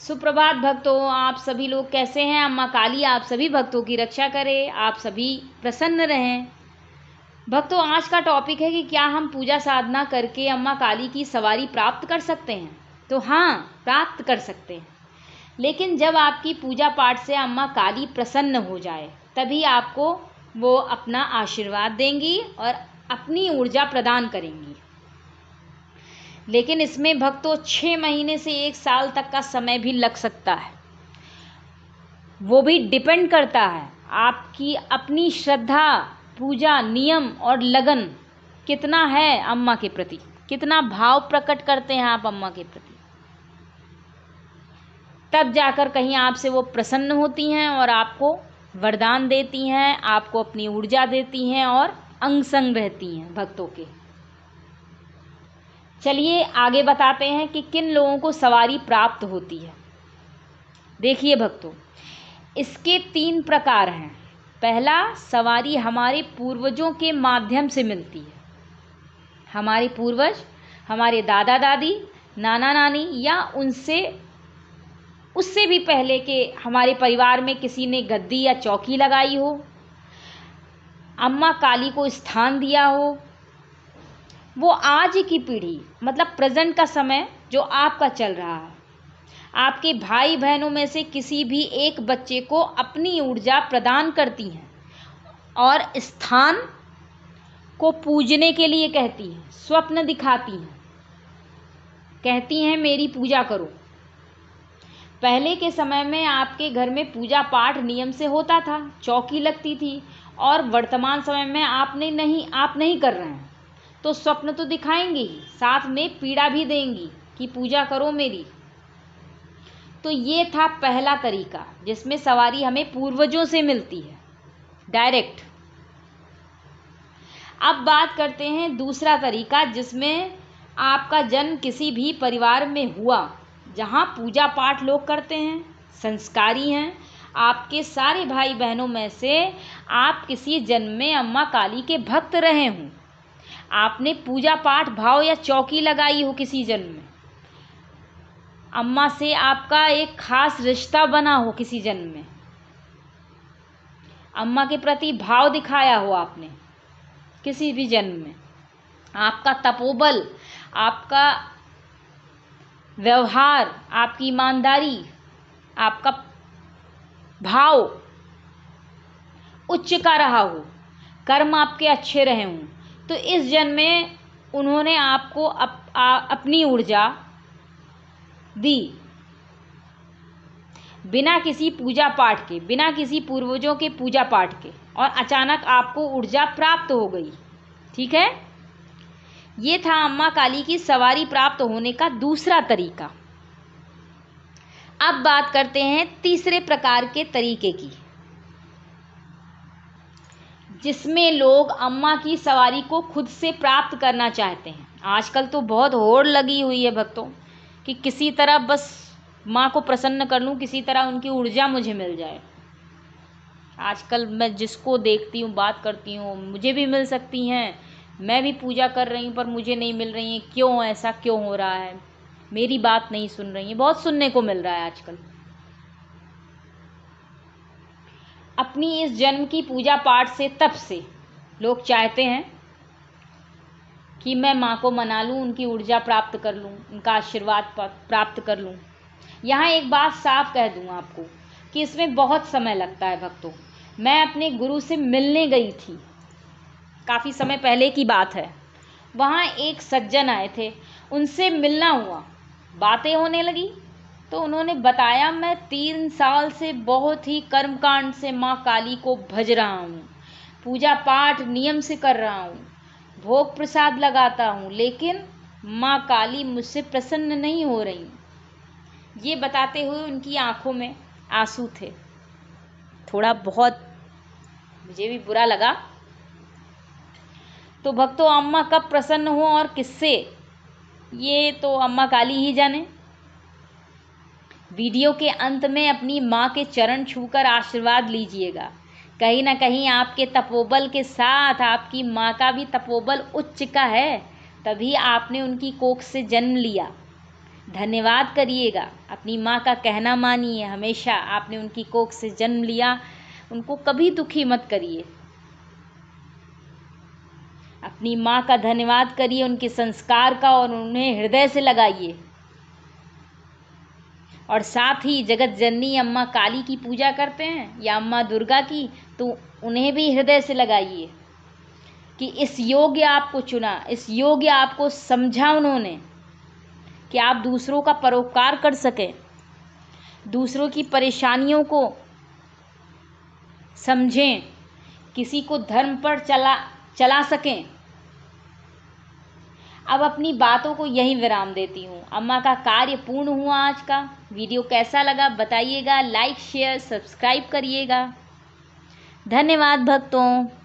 सुप्रभात भक्तों, आप सभी लोग कैसे हैं। अम्मा काली आप सभी भक्तों की रक्षा करे, आप सभी प्रसन्न रहें। भक्तों, आज का टॉपिक है कि क्या हम पूजा साधना करके अम्मा काली की सवारी प्राप्त कर सकते हैं। तो हाँ, प्राप्त कर सकते हैं, लेकिन जब आपकी पूजा पाठ से अम्मा काली प्रसन्न हो जाए तभी आपको वो अपना आशीर्वाद देंगी और अपनी ऊर्जा प्रदान करेंगी। लेकिन इसमें भक्तों 6 महीने से 1 साल तक का समय भी लग सकता है। वो भी डिपेंड करता है आपकी अपनी श्रद्धा, पूजा, नियम और लगन कितना है अम्मा के प्रति, कितना भाव प्रकट करते हैं आप अम्मा के प्रति। तब जाकर कहीं आपसे वो प्रसन्न होती हैं और आपको वरदान देती हैं, आपको अपनी ऊर्जा देती हैं और अंग संग रहती हैं भक्तों के। चलिए आगे बताते हैं कि किन लोगों को सवारी प्राप्त होती है। देखिए भक्तों, इसके 3 प्रकार हैं। पहला, सवारी हमारे पूर्वजों के माध्यम से मिलती है। हमारे पूर्वज, हमारे दादा दादी, नाना नानी या उससे भी पहले के हमारे परिवार में किसी ने गद्दी या चौकी लगाई हो, अम्मा काली को स्थान दिया हो, वो आज की पीढ़ी मतलब प्रेजेंट का समय जो आपका चल रहा है, आपके भाई बहनों में से किसी भी एक बच्चे को अपनी ऊर्जा प्रदान करती हैं और स्थान को पूजने के लिए कहती हैं, स्वप्न दिखाती हैं, कहती हैं मेरी पूजा करो। पहले के समय में आपके घर में पूजा पाठ नियम से होता था, चौकी लगती थी, और वर्तमान समय में आप नहीं कर रहे हैं तो स्वप्न तो दिखाएंगे ही, साथ में पीड़ा भी देंगी कि पूजा करो मेरी। तो ये था पहला तरीका जिसमें सवारी हमें पूर्वजों से मिलती है डायरेक्ट। अब बात करते हैं दूसरा तरीका, जिसमें आपका जन्म किसी भी परिवार में हुआ जहाँ पूजा पाठ लोग करते हैं, संस्कारी हैं, आपके सारे भाई बहनों में से आप किसी जन्म में अम्मा काली के भक्त रहे हों, आपने पूजा पाठ भाव या चौकी लगाई हो किसी जन्म में, अम्मा से आपका एक खास रिश्ता बना हो किसी जन्म में, अम्मा के प्रति भाव दिखाया हो आपने किसी भी जन्म में, आपका तपोबल, आपका व्यवहार, आपकी ईमानदारी, आपका भाव उच्च का रहा हो, कर्म आपके अच्छे रहे हों, तो इस जन्म में उन्होंने आपको अपनी ऊर्जा दी बिना किसी पूजा पाठ के, बिना किसी पूर्वजों के पूजा पाठ के, और अचानक आपको ऊर्जा प्राप्त हो गई। ठीक है, ये था अम्मा काली की सवारी प्राप्त होने का दूसरा तरीका। अब बात करते हैं तीसरे प्रकार के तरीके की, जिसमें लोग अम्मा की सवारी को खुद से प्राप्त करना चाहते हैं। आजकल तो बहुत होड़ लगी हुई है भक्तों कि किसी तरह बस माँ को प्रसन्न कर लूँ, किसी तरह उनकी ऊर्जा मुझे मिल जाए। आजकल मैं जिसको देखती हूँ, बात करती हूँ, मुझे भी मिल सकती हैं, मैं भी पूजा कर रही हूँ पर मुझे नहीं मिल रही है, क्यों, ऐसा क्यों हो रहा है, मेरी बात नहीं सुन रही है। बहुत सुनने को मिल रहा है आजकल। अपनी इस जन्म की पूजा पाठ से, तब से लोग चाहते हैं कि मैं माँ को मना लूँ, उनकी ऊर्जा प्राप्त कर लूँ, उनका आशीर्वाद प्राप्त कर लूँ। यहाँ एक बात साफ कह दूँ आपको कि इसमें बहुत समय लगता है भक्तों। मैं अपने गुरु से मिलने गई थी, काफ़ी समय पहले की बात है। वहाँ एक सज्जन आए थे, उनसे मिलना हुआ, बातें होने लगी तो उन्होंने बताया मैं 3 साल से बहुत ही कर्मकांड से माँ काली को भज रहा हूँ, पूजा पाठ नियम से कर रहा हूँ, भोग प्रसाद लगाता हूँ, लेकिन माँ काली मुझसे प्रसन्न नहीं हो रही। ये बताते हुए उनकी आंखों में आंसू थे। थोड़ा बहुत मुझे भी बुरा लगा। तो भक्तों, अम्मा कब प्रसन्न हो और किससे, ये तो अम्मा काली ही जाने। वीडियो के अंत में अपनी माँ के चरण छूकर आशीर्वाद लीजिएगा। कहीं ना कहीं आपके तपोबल के साथ आपकी माँ का भी तपोबल उच्च का है, तभी आपने उनकी कोख से जन्म लिया। धन्यवाद करिएगा, अपनी माँ का कहना मानिए। हमेशा आपने उनकी कोख से जन्म लिया, उनको कभी दुखी मत करिए। अपनी माँ का धन्यवाद करिए, उनके संस्कार का, और उन्हें हृदय से लगाइए। और साथ ही जगत जननी अम्मा काली की पूजा करते हैं या अम्मा दुर्गा की, तो उन्हें भी हृदय से लगाइए कि इस योग्य आपको चुना, इस योग्य आपको समझा उन्होंने कि आप दूसरों का परोपकार कर सकें, दूसरों की परेशानियों को समझें, किसी को धर्म पर चला सकें। अब अपनी बातों को यहीं विराम देती हूँ। अम्मा का कार्य पूर्ण हुआ आज का। वीडियो कैसा लगा बताइएगा, लाइक शेयर सब्सक्राइब करिएगा। धन्यवाद भक्तों।